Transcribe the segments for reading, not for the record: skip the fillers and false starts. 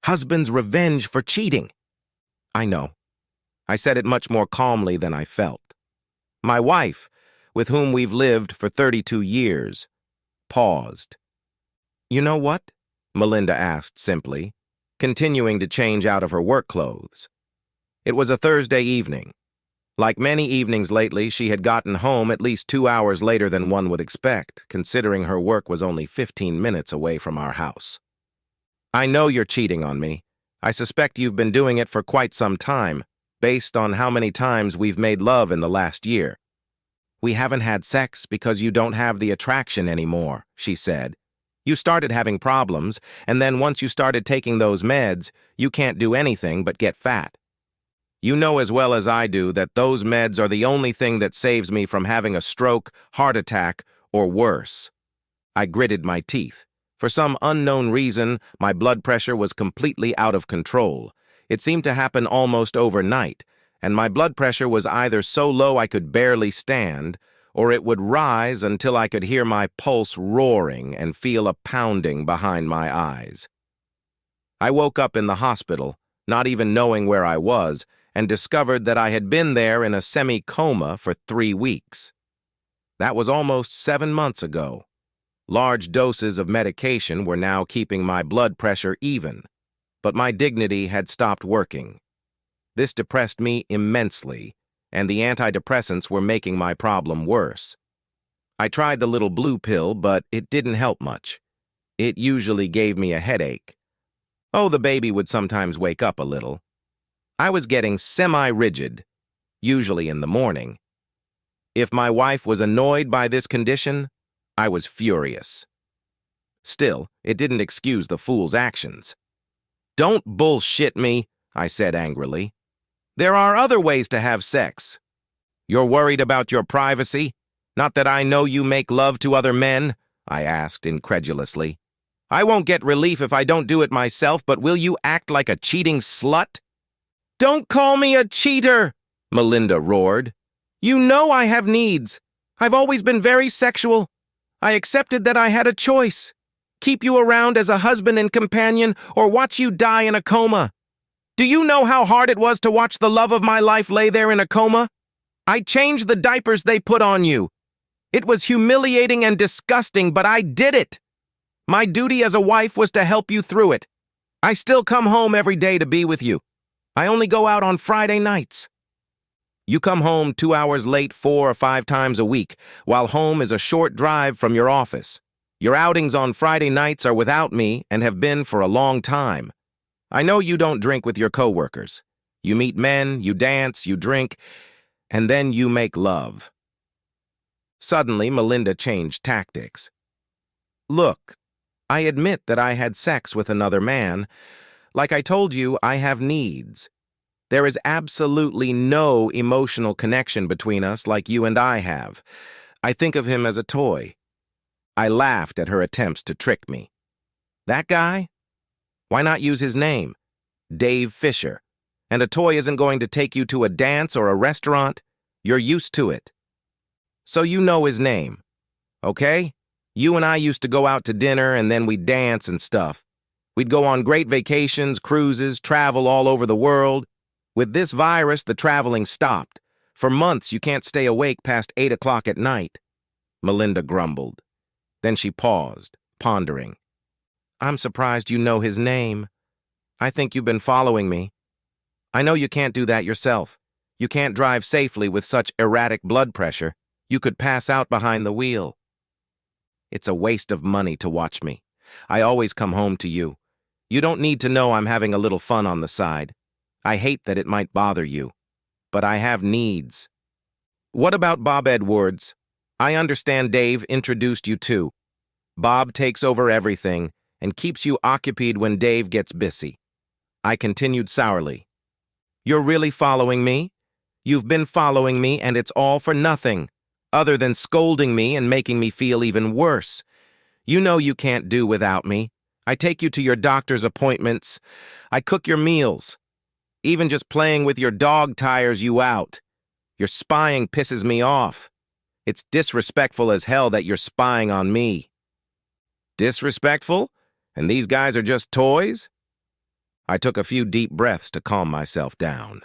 Husband's revenge for cheating. I know. I said it much more calmly than I felt. My wife, with whom we've lived for 32 years, paused. You know what? Melinda asked simply, continuing to change out of her work clothes. It was a Thursday evening. Like many evenings lately, she had gotten home at least 2 hours later than one would expect, considering her work was only 15 minutes away from our house. I know you're cheating on me. I suspect you've been doing it for quite some time, based on how many times we've made love in the last year. We haven't had sex because you don't have the attraction anymore, she said. You started having problems, and then once you started taking those meds, you can't do anything but get fat. You know as well as I do that those meds are the only thing that saves me from having a stroke, heart attack, or worse. I gritted my teeth. For some unknown reason, my blood pressure was completely out of control. It seemed to happen almost overnight, and my blood pressure was either so low I could barely stand, or it would rise until I could hear my pulse roaring and feel a pounding behind my eyes. I woke up in the hospital, not even knowing where I was, and discovered that I had been there in a semi-coma for 3 weeks. That was almost 7 months ago. Large doses of medication were now keeping my blood pressure even, but my dignity had stopped working. This depressed me immensely, and the antidepressants were making my problem worse. I tried the little blue pill, but it didn't help much. It usually gave me a headache. Oh, the baby would sometimes wake up a little. I was getting semi-rigid, usually in the morning. If my wife was annoyed by this condition, I was furious. Still, it didn't excuse the fool's actions. Don't bullshit me, I said angrily. There are other ways to have sex. You're worried about your privacy? Not that I know you make love to other men, I asked incredulously. I won't get relief if I don't do it myself, but will you act like a cheating slut? Don't call me a cheater, Melinda roared. You know I have needs. I've always been very sexual. I accepted that I had a choice. Keep you around as a husband and companion or watch you die in a coma. Do you know how hard it was to watch the love of my life lay there in a coma? I changed the diapers they put on you. It was humiliating and disgusting, but I did it. My duty as a wife was to help you through it. I still come home every day to be with you. I only go out on Friday nights. You come home 2 hours late 4 or 5 times a week, while home is a short drive from your office. Your outings on Friday nights are without me and have been for a long time. I know you don't drink with your coworkers. You meet men, you dance, you drink, and then you make love. Suddenly, Melinda changed tactics. Look, I admit that I had sex with another man. Like I told you, I have needs. There is absolutely no emotional connection between us like you and I have. I think of him as a toy. I laughed at her attempts to trick me. That guy? Why not use his name? Dave Fisher. And a toy isn't going to take you to a dance or a restaurant. You're used to it. So you know his name. Okay? You and I used to go out to dinner and then we'd dance and stuff. We'd go on great vacations, cruises, travel all over the world. With this virus, the traveling stopped. For months, you can't stay awake past 8 o'clock at night. Melinda grumbled. Then she paused, pondering. I'm surprised you know his name. I think you've been following me. I know you can't do that yourself. You can't drive safely with such erratic blood pressure. You could pass out behind the wheel. It's a waste of money to watch me. I always come home to you. You don't need to know I'm having a little fun on the side. I hate that it might bother you. But I have needs. What about Bob Edwards? I understand Dave introduced you too. Bob takes over everything and keeps you occupied when Dave gets busy. I continued sourly. You're really following me? You've been following me and it's all for nothing, other than scolding me and making me feel even worse. You know you can't do without me. I take you to your doctor's appointments. I cook your meals. Even just playing with your dog tires you out. Your spying pisses me off. It's disrespectful as hell that you're spying on me. Disrespectful? And these guys are just toys? I took a few deep breaths to calm myself down.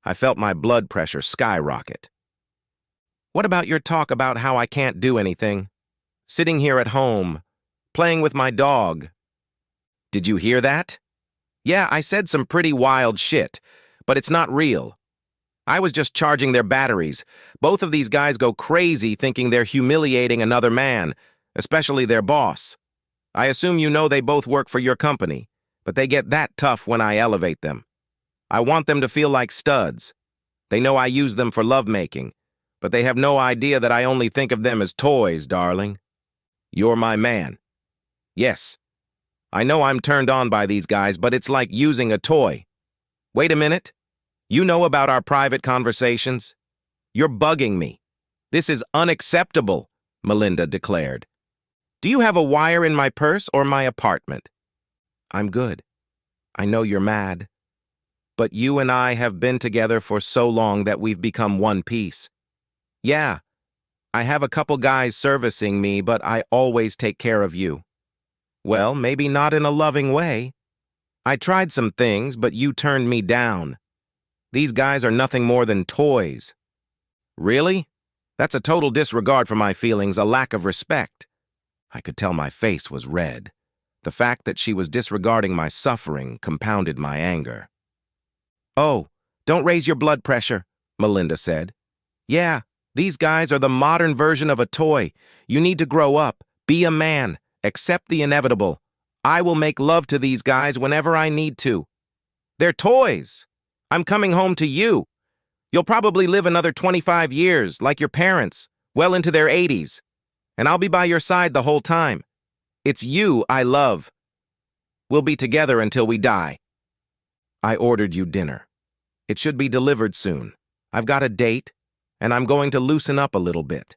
I felt my blood pressure skyrocket. What about your talk about how I can't do anything? Sitting here at home, playing with my dog. Did you hear that? Yeah, I said some pretty wild shit, but it's not real. I was just charging their batteries. Both of these guys go crazy thinking they're humiliating another man, especially their boss. I assume you know they both work for your company, but they get that tough when I elevate them. I want them to feel like studs. They know I use them for lovemaking, but they have no idea that I only think of them as toys, darling. You're my man. Yes, I know I'm turned on by these guys, but it's like using a toy. Wait a minute. You know about our private conversations? You're bugging me. This is unacceptable, Melinda declared. Do you have a wire in my purse or my apartment? I'm good. I know you're mad. But you and I have been together for so long that we've become one piece. Yeah, I have a couple guys servicing me, but I always take care of you. Well, maybe not in a loving way. I tried some things, but you turned me down. These guys are nothing more than toys. Really? That's a total disregard for my feelings, a lack of respect. I could tell my face was red. The fact that she was disregarding my suffering compounded my anger. Oh, don't raise your blood pressure, Melinda said. Yeah, these guys are the modern version of a toy. You need to grow up, be a man, accept the inevitable. I will make love to these guys whenever I need to. They're toys. I'm coming home to you. You'll probably live another 25 years, like your parents, well into their 80s. And I'll be by your side the whole time. It's you I love. We'll be together until we die. I ordered you dinner. It should be delivered soon. I've got a date, and I'm going to loosen up a little bit.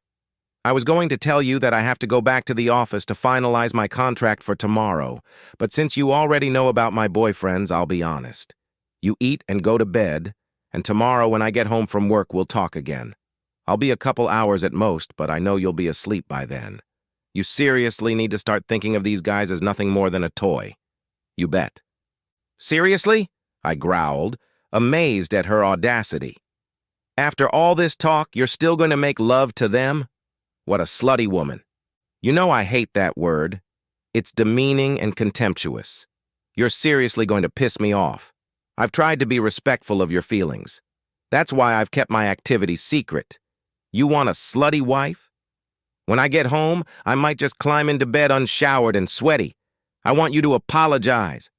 I was going to tell you that I have to go back to the office to finalize my contract for tomorrow, but since you already know about my boyfriends, I'll be honest. You eat and go to bed, and tomorrow when I get home from work, we'll talk again. I'll be a couple hours at most, but I know you'll be asleep by then. You seriously need to start thinking of these guys as nothing more than a toy. You bet. Seriously? I growled, amazed at her audacity. After all this talk, you're still going to make love to them? What a slutty woman. You know I hate that word. It's demeaning and contemptuous. You're seriously going to piss me off. I've tried to be respectful of your feelings. That's why I've kept my activities secret. You want a slutty wife? When I get home, I might just climb into bed unshowered and sweaty. I want you to apologize.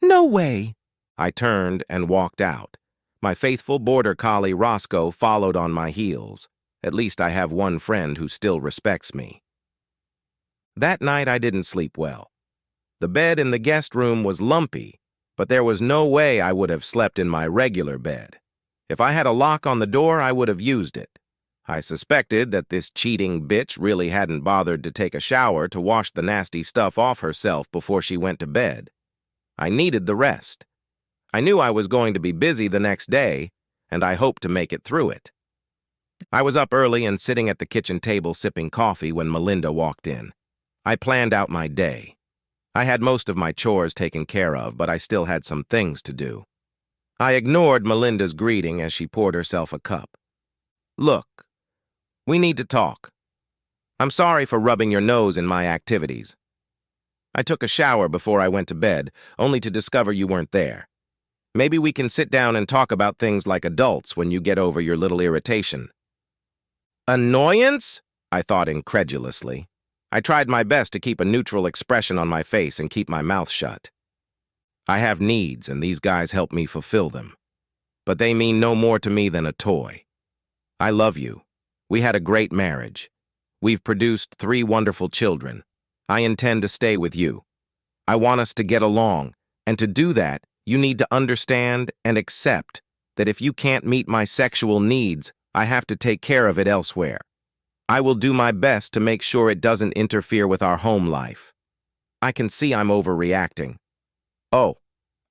No way. I turned and walked out. My faithful border collie Roscoe followed on my heels. At least I have one friend who still respects me. That night I didn't sleep well. The bed in the guest room was lumpy, but there was no way I would have slept in my regular bed. If I had a lock on the door, I would have used it. I suspected that this cheating bitch really hadn't bothered to take a shower to wash the nasty stuff off herself before she went to bed. I needed the rest. I knew I was going to be busy the next day, and I hoped to make it through it. I was up early and sitting at the kitchen table sipping coffee when Melinda walked in. I planned out my day. I had most of my chores taken care of, but I still had some things to do. I ignored Melinda's greeting as she poured herself a cup. Look, we need to talk. I'm sorry for rubbing your nose in my activities. I took a shower before I went to bed, only to discover you weren't there. Maybe we can sit down and talk about things like adults when you get over your little irritation. Annoyance? I thought incredulously. I tried my best to keep a neutral expression on my face and keep my mouth shut. I have needs, and these guys help me fulfill them. But they mean no more to me than a toy. I love you. We had a great marriage. We've produced 3 wonderful children. I intend to stay with you. I want us to get along, and to do that, you need to understand and accept that if you can't meet my sexual needs, I have to take care of it elsewhere. I will do my best to make sure it doesn't interfere with our home life. I can see I'm overreacting. Oh,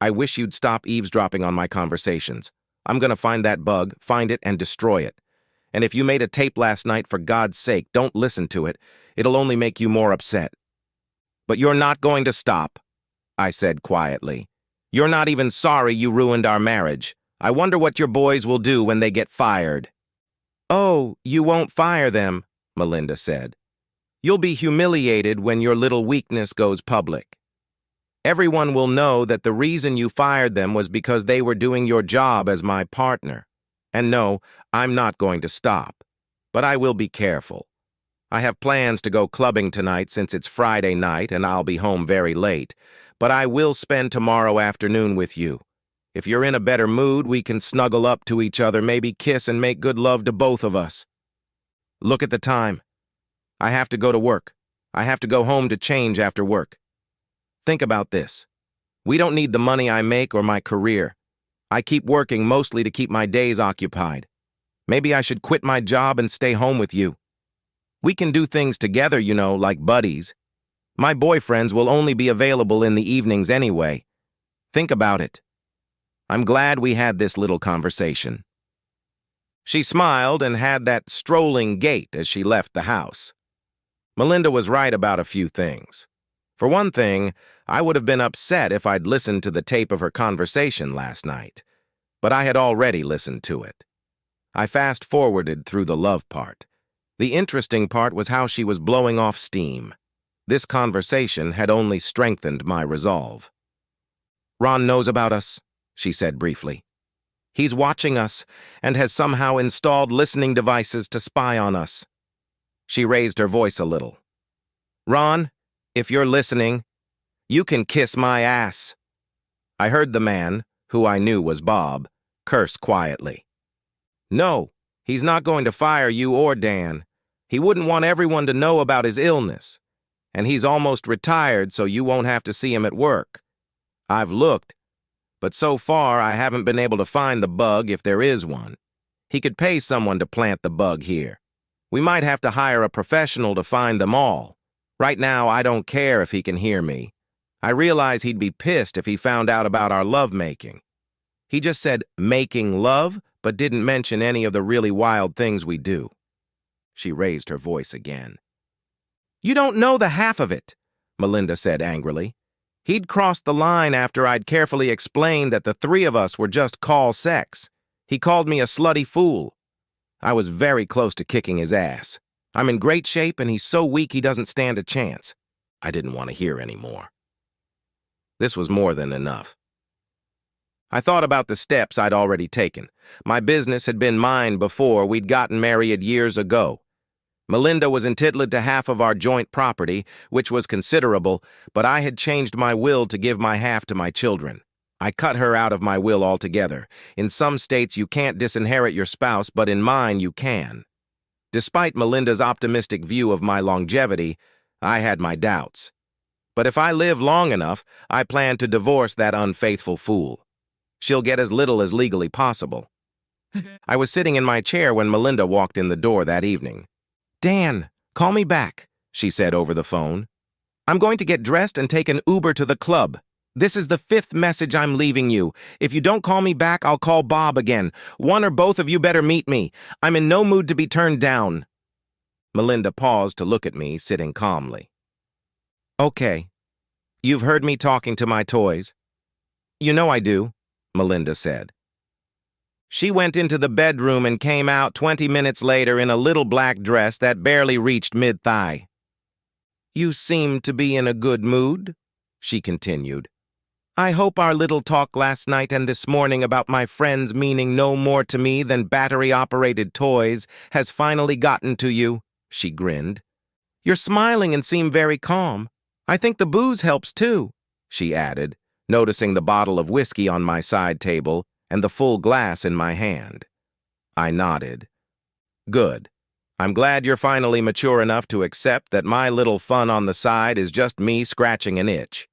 I wish you'd stop eavesdropping on my conversations. I'm going to find that bug, find it, and destroy it. And if you made a tape last night, for God's sake, don't listen to it. It'll only make you more upset. But you're not going to stop, I said quietly. You're not even sorry you ruined our marriage. I wonder what your boys will do when they get fired." "Oh, you won't fire them," Melinda said. "You'll be humiliated when your little weakness goes public. Everyone will know that the reason you fired them was because they were doing your job as my partner. And no, I'm not going to stop. But I will be careful. I have plans to go clubbing tonight since it's Friday night and I'll be home very late. But I will spend tomorrow afternoon with you. If you're in a better mood, we can snuggle up to each other, maybe kiss and make good love to both of us. Look at the time. I have to go to work. I have to go home to change after work. Think about this. We don't need the money I make or my career. I keep working mostly to keep my days occupied. Maybe I should quit my job and stay home with you. We can do things together, you know, like buddies. My boyfriends will only be available in the evenings anyway. Think about it. I'm glad we had this little conversation." She smiled and had that strolling gait as she left the house. Melinda was right about a few things. For one thing, I would have been upset if I'd listened to the tape of her conversation last night. But I had already listened to it. I fast-forwarded through the love part. The interesting part was how she was blowing off steam. This conversation had only strengthened my resolve. "Ron knows about us," she said briefly. "He's watching us and has somehow installed listening devices to spy on us." She raised her voice a little. "Ron, if you're listening, you can kiss my ass." I heard the man, who I knew was Bob, curse quietly. "No, he's not going to fire you or Dan. He wouldn't want everyone to know about his illness. And he's almost retired, so you won't have to see him at work. I've looked, but so far I haven't been able to find the bug if there is one. He could pay someone to plant the bug here. We might have to hire a professional to find them all. Right now, I don't care if he can hear me. I realize he'd be pissed if he found out about our lovemaking. He just said making love, but didn't mention any of the really wild things we do." She raised her voice again. "You don't know the half of it," Melinda said angrily. "He'd crossed the line after I'd carefully explained that the three of us were just call sex. He called me a slutty fool. I was very close to kicking his ass. I'm in great shape and he's so weak he doesn't stand a chance." I didn't want to hear any more. This was more than enough. I thought about the steps I'd already taken. My business had been mine before we'd gotten married years ago. Melinda was entitled to half of our joint property, which was considerable, but I had changed my will to give my half to my children. I cut her out of my will altogether. In some states, you can't disinherit your spouse, but in mine, you can. Despite Melinda's optimistic view of my longevity, I had my doubts. But if I live long enough, I plan to divorce that unfaithful fool. She'll get as little as legally possible. I was sitting in my chair when Melinda walked in the door that evening. "Dan, call me back," she said over the phone. "I'm going to get dressed and take an Uber to the club. This is the 5th message I'm leaving you. If you don't call me back, I'll call Bob again. One or both of you better meet me. I'm in no mood to be turned down." Melinda paused to look at me, sitting calmly. "Okay. You've heard me talking to my toys." "You know I do," Melinda said. She went into the bedroom and came out 20 minutes later in a little black dress that barely reached mid-thigh. "You seem to be in a good mood," she continued. "I hope our little talk last night and this morning about my friends meaning no more to me than battery-operated toys has finally gotten to you," she grinned. "You're smiling and seem very calm. I think the booze helps too," she added, noticing the bottle of whiskey on my side table and the full glass in my hand. I nodded. "Good. I'm glad you're finally mature enough to accept that my little fun on the side is just me scratching an itch.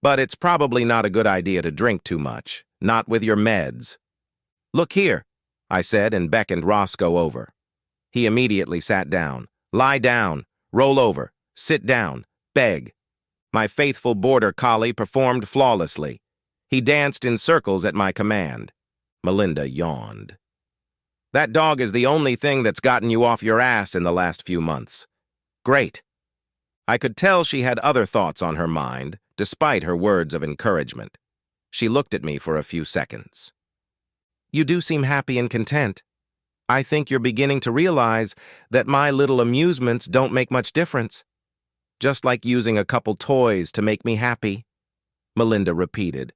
But it's probably not a good idea to drink too much, not with your meds." "Look here," I said and beckoned Roscoe over. He immediately sat down. "Lie down, roll over, sit down, beg." My faithful border collie performed flawlessly. He danced in circles at my command. Melinda yawned. "That dog is the only thing that's gotten you off your ass in the last few months." "Great." I could tell she had other thoughts on her mind, despite her words of encouragement. She looked at me for a few seconds. You do seem happy and content. I think you're beginning to realize that my little amusements don't make much difference. Just like using a couple toys to make me happy, Melinda repeated.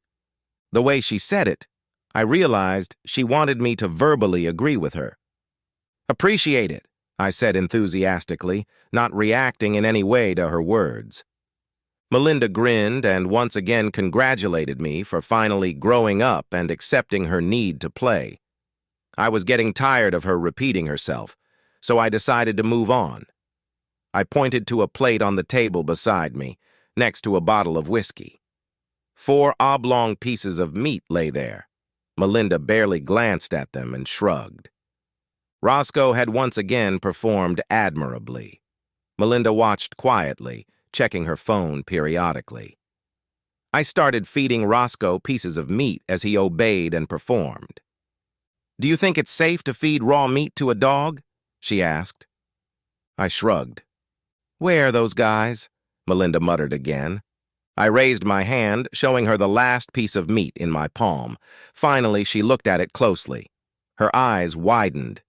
The way she said it, I realized she wanted me to verbally agree with her. Appreciate it, I said enthusiastically, not reacting in any way to her words. Melinda grinned and once again congratulated me for finally growing up and accepting her need to play. I was getting tired of her repeating herself, so I decided to move on. I pointed to a plate on the table beside me, next to a bottle of whiskey. 4 oblong pieces of meat lay there. Melinda barely glanced at them and shrugged. Roscoe had once again performed admirably. Melinda watched quietly, checking her phone periodically. I started feeding Roscoe pieces of meat as he obeyed and performed. Do you think it's safe to feed raw meat to a dog? She asked. I shrugged. Where are those guys? Melinda muttered again. I raised my hand, showing her the last piece of meat in my palm. Finally, she looked at it closely. Her eyes widened.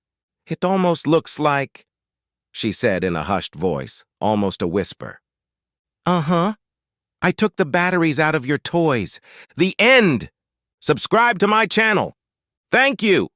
It almost looks like, she said in a hushed voice, almost a whisper. Uh-huh. I took the batteries out of your toys. The end! Subscribe to my channel. Thank you!